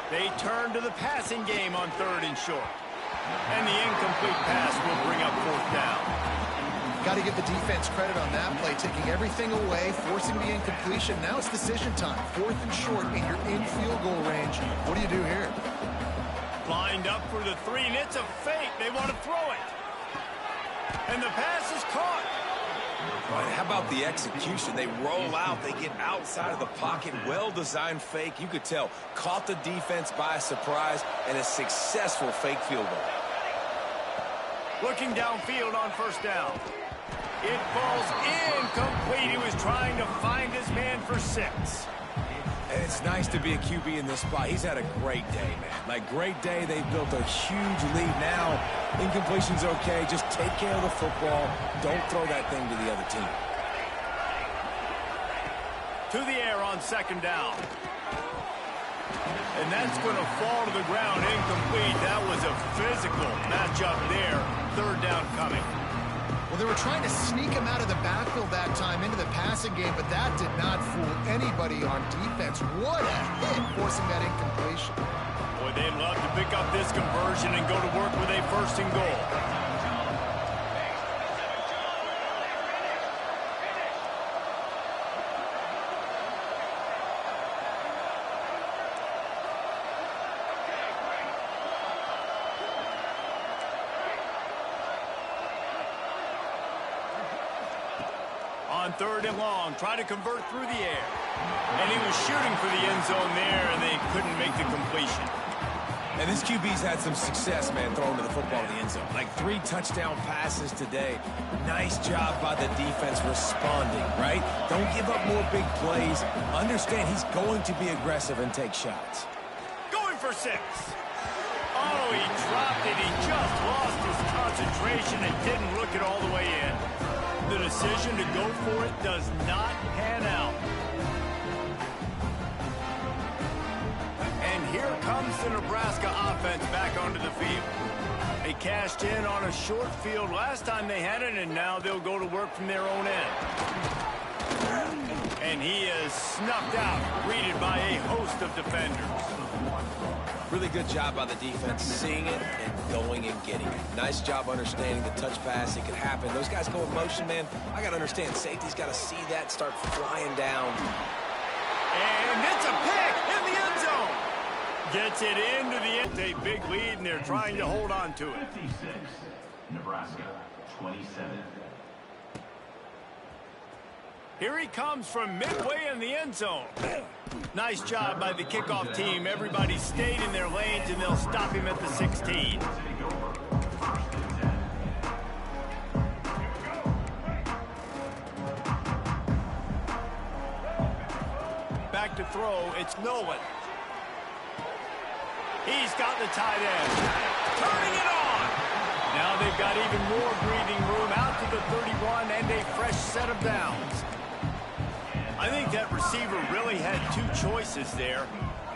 They turn to the passing game on third and short. And the incomplete pass will bring up fourth down. Got to give the defense credit on that play, taking everything away, forcing the incompletion. Now it's decision time. Fourth and short, and you're in field goal range. What do you do here? Lined up for the three, and it's a fake. They want to throw it. And the pass is caught. Right, how about the execution? They roll out, they get outside of the pocket, well-designed fake. You could tell, caught the defense by surprise, and a successful fake field goal. Looking downfield on first down. It falls incomplete. He was trying to find his man for 6. And it's nice to be a QB in this spot. He's had a great day, man. Like, great day. They've built a huge lead now. Incompletion's okay. Just take care of the football. Don't throw that thing to the other team. To the air on second down. And that's going to fall to the ground incomplete. That was a physical matchup there. Third down coming. Well, they were trying to sneak him out of the backfield that time into the passing game, but that did not fool anybody on defense. What a hit, forcing that incompletion. Boy, they'd love to pick up this conversion and go to work with a first and goal. On third and long, trying to convert through the air. And he was shooting for the end zone there, and they couldn't make the completion. And this QB's had some success, man, throwing to the football in the end zone. Like 3 touchdown passes today. Nice job by the defense responding, right? Don't give up more big plays. Understand he's going to be aggressive and take shots. Going for 6. Oh, he dropped it. He just lost his concentration and didn't look it all the way in. The decision to go for it does not pan out. And here comes the Nebraska offense back onto the field. They cashed in on a short field last time they had it, and now they'll go to work from their own end. And he is snuffed out, greeted by a host of defenders. Really good job by the defense, seeing it and going and getting it. Nice job understanding the touch pass. It could happen. Those guys go in motion, man. I got to understand, safety's got to see that, start flying down. And it's a pick in the end zone. Gets it into the end. A big lead, and they're trying to hold on to it. 56, Nebraska, 27. Here he comes from midway in the end zone. Nice job by the kickoff team. Everybody stayed in their lanes, and they'll stop him at the 16. Back to throw, it's Nolan. He's got the tight end. Turning it on. Now they've got even more breathing room out to the 31 and a fresh set of downs. I think that receiver really had two choices there.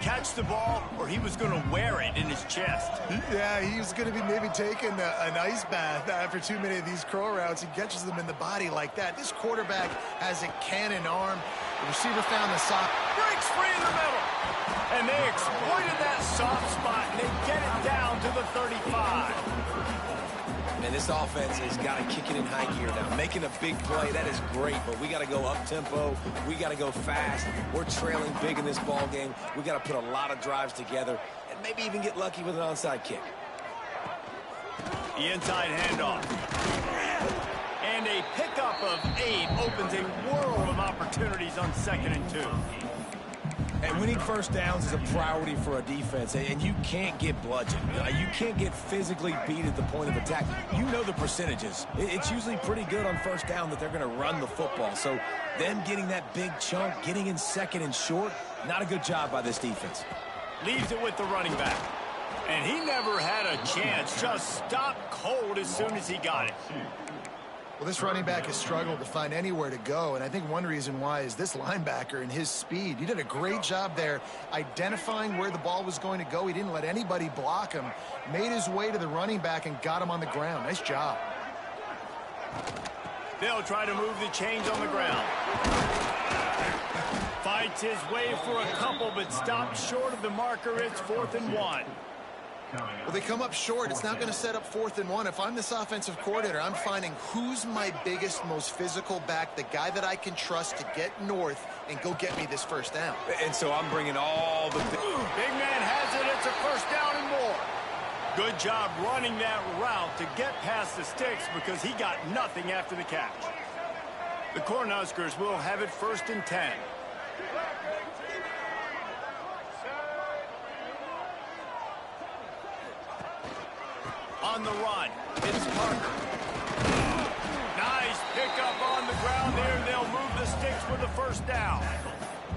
Catch the ball, or he was going to wear it in his chest. Yeah, he was going to be maybe taking an ice bath after too many of these curl routes. He catches them in the body like that. This quarterback has a cannon arm. The receiver found the sock. Breaks free in the middle. And they exploited that soft spot, and they get it down to the 35. And this offense has got to kick it in high gear now. Making a big play, that is great, but we got to go up-tempo. We got to go fast. We're trailing big in this ball game. We got to put a lot of drives together and maybe even get lucky with an onside kick. The inside handoff. And a pickup of 8 opens a world of opportunities on 2nd and 2. And winning first downs is a priority for a defense, and you can't get bludgeoned. You can't get physically beat at the point of attack. You know the percentages. It's usually pretty good on first down that they're going to run the football. So them getting that big chunk, getting in 2nd and short, not a good job by this defense. Leaves it with the running back. And he never had a chance. Just stopped cold as soon as he got it. Well, this running back has struggled to find anywhere to go, and I think one reason why is this linebacker and his speed. He did a great job there identifying where the ball was going to go. He didn't let anybody block him. Made his way to the running back and got him on the ground. Nice job. They'll try to move the chains on the ground. Fights his way for a couple, but stops short of the marker. It's 4th and 1. Well, they come up short. It's not going to set up 4th and 1. If I'm this offensive coordinator, I'm finding who's my biggest, most physical back, the guy that I can trust to get north and go get me this first down. And so I'm bringing all the... Big man has it. It's a first down and more. Good job running that route to get past the sticks because he got nothing after the catch. The Cornhuskers will have it 1st and 10. On the run, it's Parker. Nice pickup on the ground there. They'll move the sticks for the first down.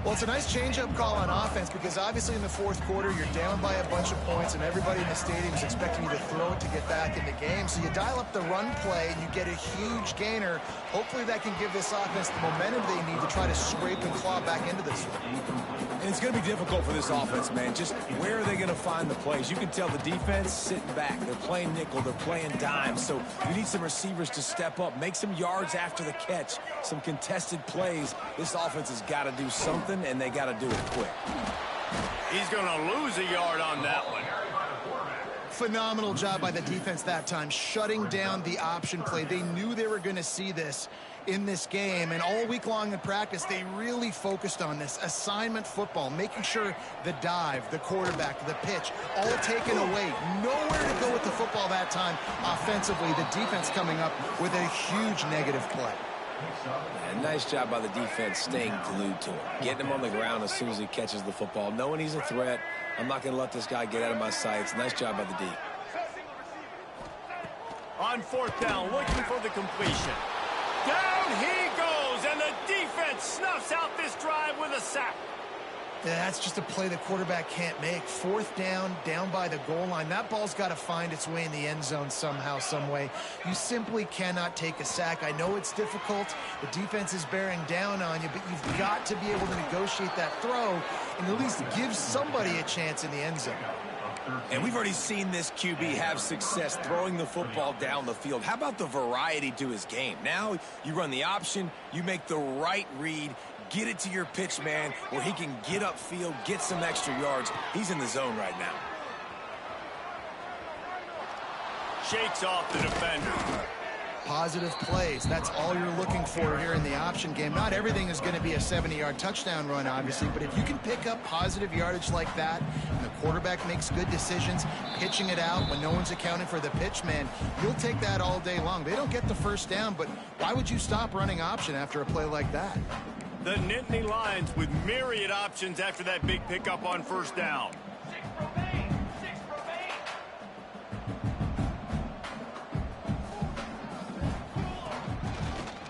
Well, it's a nice change-up call on offense because obviously in the 4th quarter, you're down by a bunch of points and everybody in the stadium is expecting you to throw it to get back in the game. So you dial up the run play and you get a huge gainer. Hopefully that can give this offense the momentum they need to try to scrape and claw back into this one. And it's going to be difficult for this offense, man. Just where are they going to find the plays? You can tell the defense sitting back. They're playing nickel. They're playing dime. So you need some receivers to step up, make some yards after the catch, some contested plays. This offense has got to do something, and they got to do it quick. He's going to lose a yard on that one. Phenomenal job by the defense that time, shutting down the option play. They knew they were going to see this in this game, and all week long in practice, they really focused on this assignment football, making sure the dive, the quarterback, the pitch, all taken away. Nowhere to go with the football that time offensively. The defense coming up with a huge negative play. And nice job by the defense staying glued to him, getting him on the ground as soon as he catches the football, knowing he's a threat. I'm not going to let this guy get out of my sights. Nice job by the D. On 4th down, looking for the completion. Down he goes, and the defense snuffs out this drive with a sack. Yeah, that's just a play the quarterback can't make. 4th down, down by the goal line. That ball's got to find its way in the end zone somehow, some way. You simply cannot take a sack. I know it's difficult. The defense is bearing down on you, but you've got to be able to negotiate that throw and at least give somebody a chance in the end zone. And we've already seen this QB have success throwing the football down the field. How about the variety to his game? Now you run the option, you make the right read, get it to your pitch man where he can get upfield, get some extra yards. He's in the zone right now. Shakes off the defender. Positive plays. That's all you're looking for here in the option game. Not everything is going to be a 70-yard touchdown run, obviously, but if you can pick up positive yardage like that, and the quarterback makes good decisions, pitching it out when no one's accounting for the pitch man, you'll take that all day long. They don't get the first down, but why would you stop running option after a play like that? The Nittany Lions with myriad options after that big pickup on 1st down.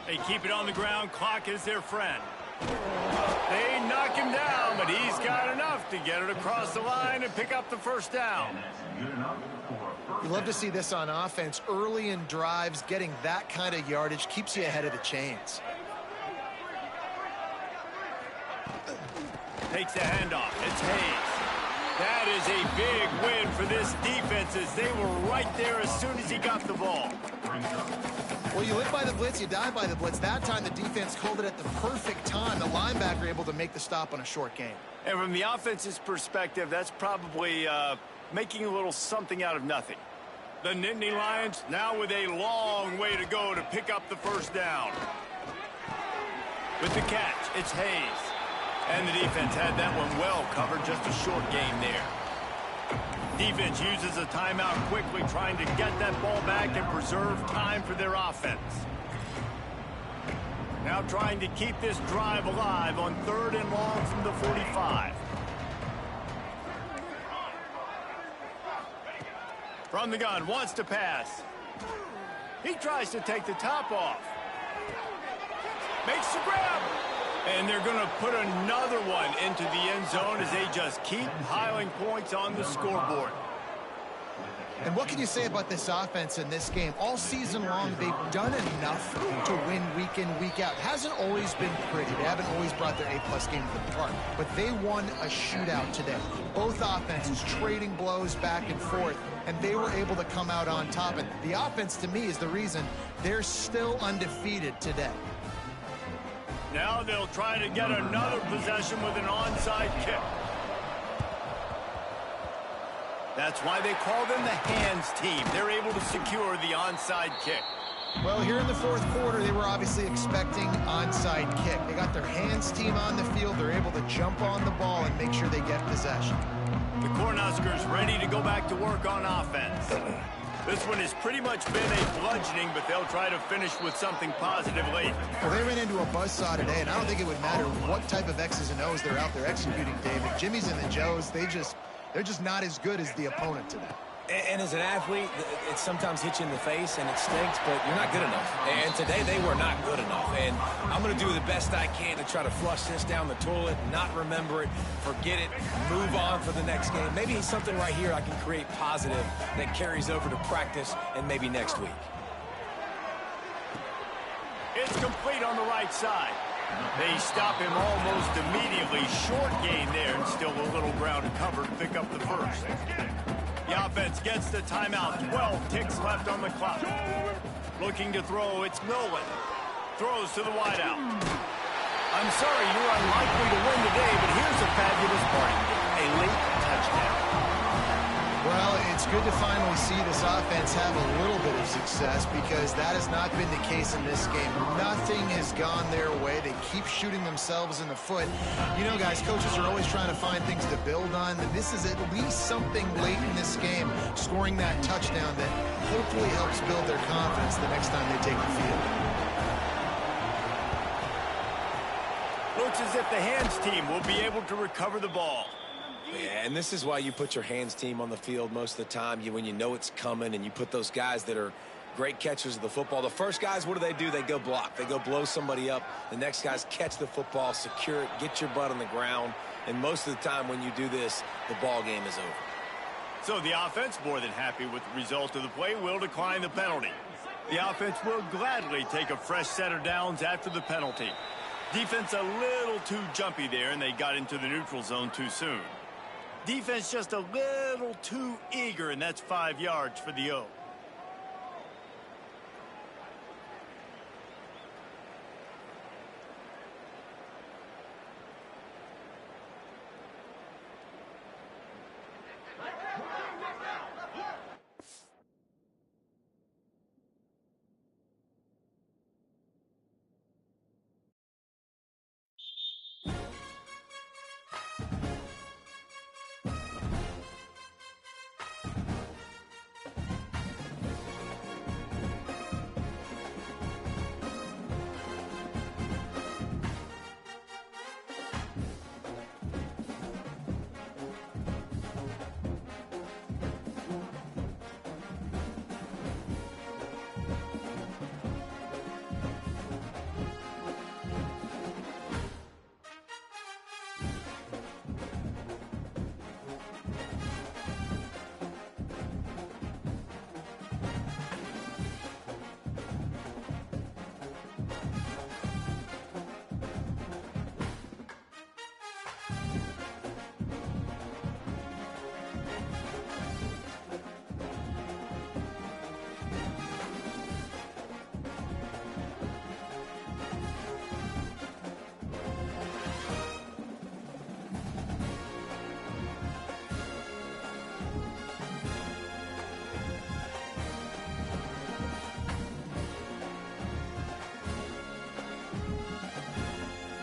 They keep it on the ground. Clock is their friend. They knock him down, but he's got enough to get it across the line and pick up the first down. You love to see this on offense. Early in drives, getting that kind of yardage keeps you ahead of the chains. Takes the handoff. It's Hayes. That is a big win for this defense as they were right there as soon as he got the ball. Well, you live by the blitz, you die by the blitz. That time the defense called it at the perfect time. The linebacker able to make the stop on a short gain. And from the offense's perspective, that's probably making a little something out of nothing. The Nittany Lions now with a long way to go to pick up the first down. With the catch, it's Hayes. And the defense had that one well covered, just a short gain there. Defense uses a timeout quickly, trying to get that ball back and preserve time for their offense. Now trying to keep this drive alive on 3rd and long from the 45. From the gun, wants to pass. He tries to take the top off. Makes the grab. And they're going to put another one into the end zone as they just keep piling points on the scoreboard. And what can you say about this offense in this game? All season long, they've done enough to win week in, week out. Hasn't always been pretty. They haven't always brought their A-plus game to the park. But they won a shootout today. Both offenses trading blows back and forth, and they were able to come out on top. And the offense, to me, is the reason they're still undefeated today. Now they'll try to get another possession with an onside kick. That's why they call them the hands team. They're able to secure the onside kick. Well, here in the 4th quarter, they were obviously expecting onside kick. They got their hands team on the field. They're able to jump on the ball and make sure they get possession. The Cornhuskers ready to go back to work on offense. This one has pretty much been a bludgeoning, but they'll try to finish with something positive late. Well, they ran into a buzzsaw today, and I don't think it would matter what type of X's and O's they're out there executing, David. Jimmy's and the Joes, they're just not as good as the opponent today. And as an athlete, it sometimes hits you in the face and it stinks, but you're not good enough. And today they were not good enough. And I'm going to do the best I can to try to flush this down the toilet, not remember it, forget it, move on for the next game. Maybe something right here I can create positive that carries over to practice and maybe next week. It's complete on the right side. They stop him almost immediately. Short gain there, and still a little ground covered to pick up the first. The offense gets the timeout. 12 ticks left on the clock. Looking to throw, it's Nolan. Throws to the wideout. I'm sorry you're unlikely to win today, but here's a fabulous parting gift. A late touchdown. Well, it's good to finally see this offense have a little bit of success because that has not been the case in this game. Nothing has gone their way. They keep shooting themselves in the foot. You know, guys, coaches are always trying to find things to build on. This is at least something late in this game, scoring that touchdown that hopefully helps build their confidence the next time they take the field. Looks as if the hands team will be able to recover the ball. Yeah, and this is why you put your hands team on the field most of the time. When you know it's coming and you put those guys that are great catchers of the football. The first guys, what do? They go block. They go blow somebody up. The next guys catch the football, secure it, get your butt on the ground. And most of the time when you do this, the ball game is over. So the offense, more than happy with the result of the play, will decline the penalty. The offense will gladly take a fresh set of downs after the penalty. Defense a little too jumpy there, and they got into the neutral zone too soon. Defense just a little too eager, and that's 5 yards for the O.